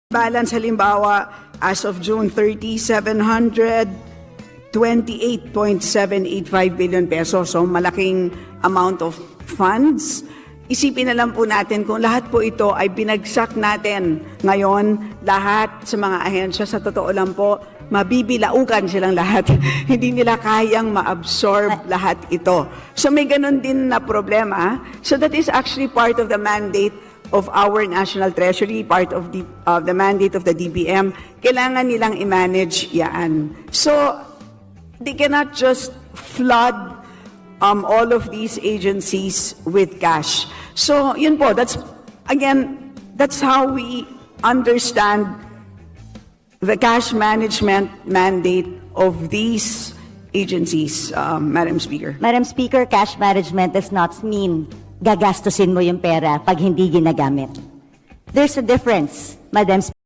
Balance halimbawa as of June 30, 728.785 billion pesos. So malaking amount of funds. Isipin na lang po natin kung lahat po ito ay binagsak natin ngayon, lahat sa mga ahensya, sa totoo lang po, mabibilaukan silang lahat. Hindi nila kayang ma-absorb lahat ito. So may ganun din na problema. So that is actually part of the mandate of our National Treasury, part of the mandate of the DBM. Kailangan nilang i-manage yan. So they cannot just flood all of these agencies with cash. So yun po, that's how we understand the cash management mandate of these agencies, Madam Speaker. Madam Speaker, cash management does not mean gagastusin mo yung pera pag hindi ginagamit. There's a difference, Madam Speaker.